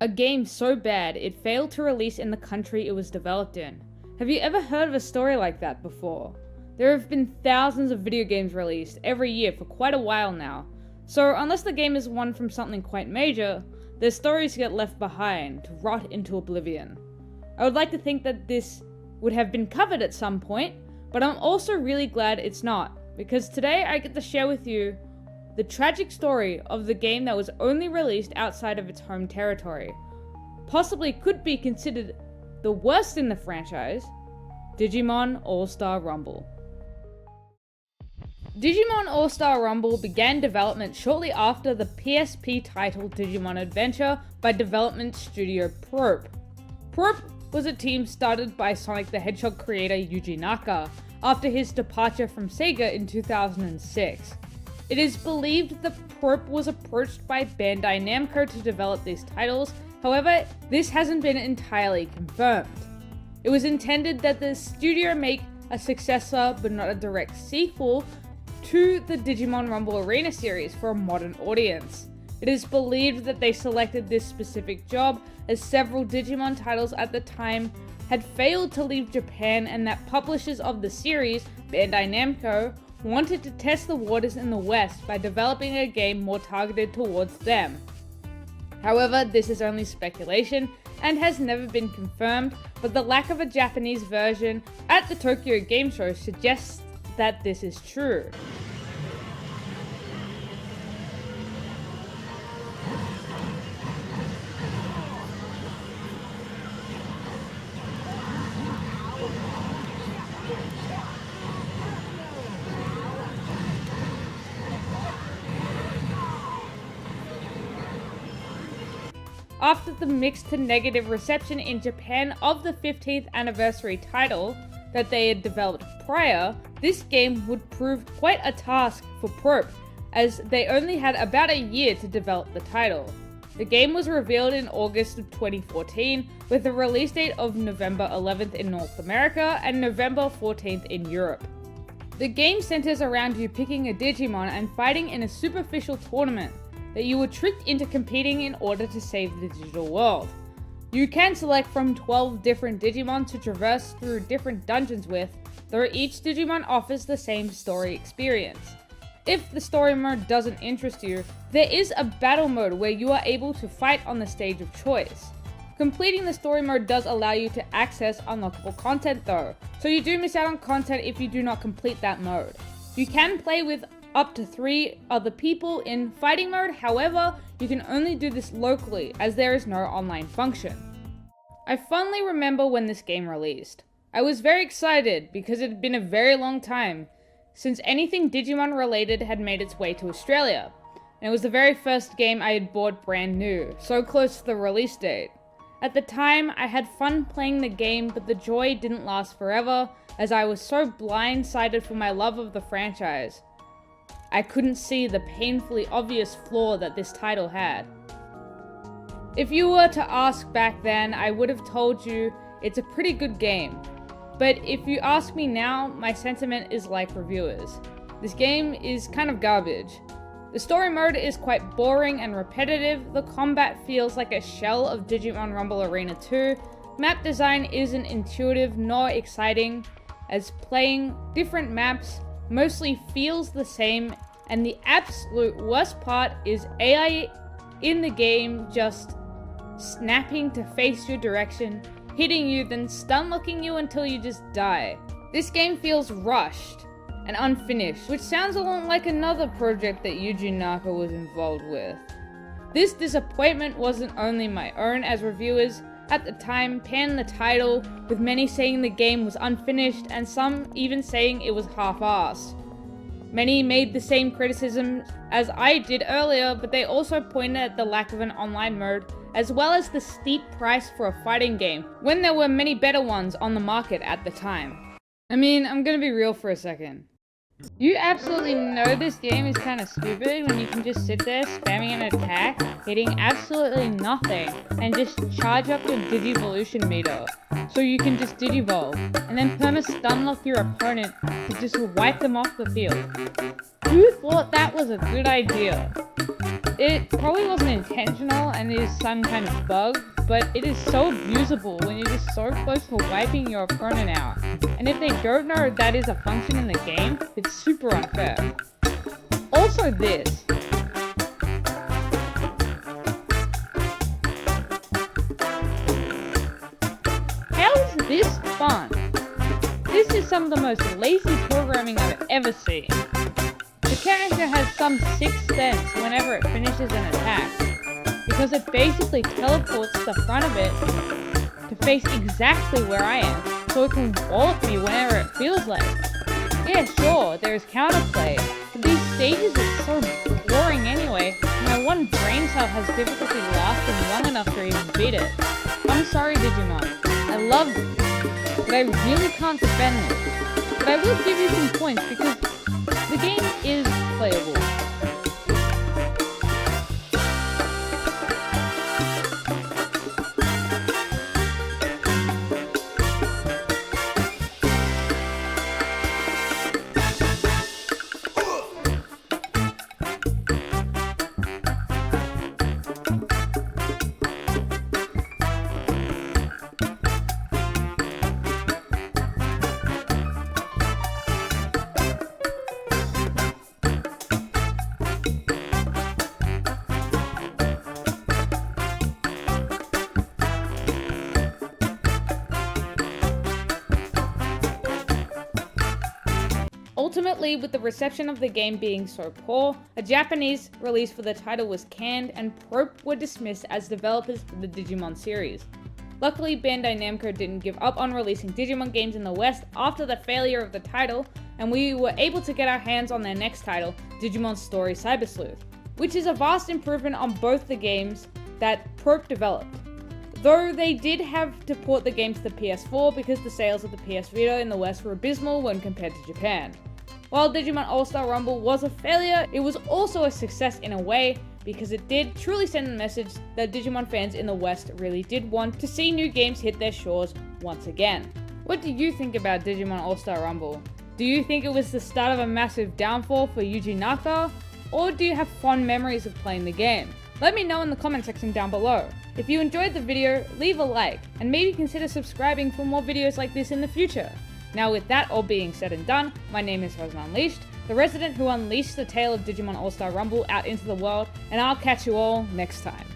A game so bad it failed to release in the country it was developed in. Have you ever heard of a story like that before? There have been thousands of video games released every year for quite a while now, so unless the game is one from something quite major, their stories get left behind to rot into oblivion. I would like to think that this would have been covered at some point, but I'm also really glad it's not, because today I get to share with you the tragic story of the game that was only released outside of its home territory, possibly could be considered the worst in the franchise, Digimon All-Star Rumble. Digimon All-Star Rumble began development shortly after the PSP title Digimon Adventure by development studio Probe. Probe was a team started by Sonic the Hedgehog creator Yuji Naka after his departure from Sega in 2006. It is believed that Probe was approached by Bandai Namco to develop these titles, however, this hasn't been entirely confirmed. It was intended that the studio make a successor but not a direct sequel to the Digimon Rumble Arena series for a modern audience. It is believed that they selected this specific job as several Digimon titles at the time had failed to leave Japan, and that publishers of the series, Bandai Namco, wanted to test the waters in the West by developing a game more targeted towards them. However, this is only speculation and has never been confirmed, but the lack of a Japanese version at the Tokyo Game Show suggests that this is true. After the mixed to negative reception in Japan of the 15th anniversary title that they had developed prior, this game would prove quite a task for Probe, as they only had about a year to develop the title. The game was revealed in August of 2014, with a release date of November 11th in North America and November 14th in Europe. The game centers around you picking a Digimon and fighting in a superficial tournament that you were tricked into competing in order to save the digital world. You can select from 12 different Digimon to traverse through different dungeons with, though each Digimon offers the same story experience. If the story mode doesn't interest you, there is a battle mode where you are able to fight on the stage of choice. Completing the story mode does allow you to access unlockable content though, so you do miss out on content if you do not complete that mode. You can play with up to 3 other people in fighting mode, however, you can only do this locally as there is no online function. I fondly remember when this game released. I was very excited because it had been a very long time since anything Digimon related had made its way to Australia, and it was the very first game I had bought brand new, so close to the release date. At the time, I had fun playing the game, but the joy didn't last forever as I was so blindsided for my love of the franchise. I couldn't see the painfully obvious flaw that this title had. If you were to ask back then, I would have told you it's a pretty good game. But if you ask me now, my sentiment is like reviewers. This game is kind of garbage. The story mode is quite boring and repetitive, the combat feels like a shell of Digimon Rumble Arena 2, map design isn't intuitive nor exciting, as playing different maps mostly feels the same, and the absolute worst part is AI in the game just snapping to face your direction, hitting you, then stun locking you until you just die. This game feels rushed and unfinished, which sounds a lot like another project that Yuji Naka was involved with. This disappointment wasn't only my own, as reviewers at the time panned the title, with many saying the game was unfinished and some even saying it was half-assed. Many made the same criticism as I did earlier, but they also pointed at the lack of an online mode, as well as the steep price for a fighting game, when there were many better ones on the market at the time. I mean, I'm gonna be real for a second. You absolutely know this game is kind of stupid when you can just sit there spamming an attack, hitting absolutely nothing, and just charge up your Digivolution meter, so you can just Digivolve, and then perma-stun lock your opponent to just wipe them off the field. Who thought that was a good idea? It probably wasn't intentional and is some kind of bug, but it is so abusable when you're just so close to wiping your opponent out. And if they don't know that is a function in the game, it's super unfair. Also this. How is this fun? This is some of the most lazy programming I've ever seen. The character has some sixth sense whenever it finishes an attack, because it basically teleports the front of it to face exactly where I am, so it can wallop me whenever it feels like. Yeah, sure, there's counterplay, but these stages are so boring anyway, my one brain cell has difficulty lasting long enough to even beat it. I'm sorry, Digimon. I love you, but I really can't defend this. But I will give you some points because the game is playable. Ultimately, with the reception of the game being so poor, a Japanese release for the title was canned and Probe were dismissed as developers for the Digimon series. Luckily, Bandai Namco didn't give up on releasing Digimon games in the West after the failure of the title, and we were able to get our hands on their next title, Digimon Story Cyber Sleuth, which is a vast improvement on both the games that Probe developed. Though they did have to port the game to the PS4 because the sales of the PS Vita in the West were abysmal when compared to Japan. While Digimon All-Star Rumble was a failure, it was also a success in a way because it did truly send the message that Digimon fans in the West really did want to see new games hit their shores once again. What do you think about Digimon All-Star Rumble? Do you think it was the start of a massive downfall for Yuji Naka? Or do you have fond memories of playing the game? Let me know in the comment section down below. If you enjoyed the video, leave a like, and maybe consider subscribing for more videos like this in the future. Now with that all being said and done, my name is Horizon Unleashed, the resident who unleashed the tale of Digimon All-Star Rumble out into the world, and I'll catch you all next time.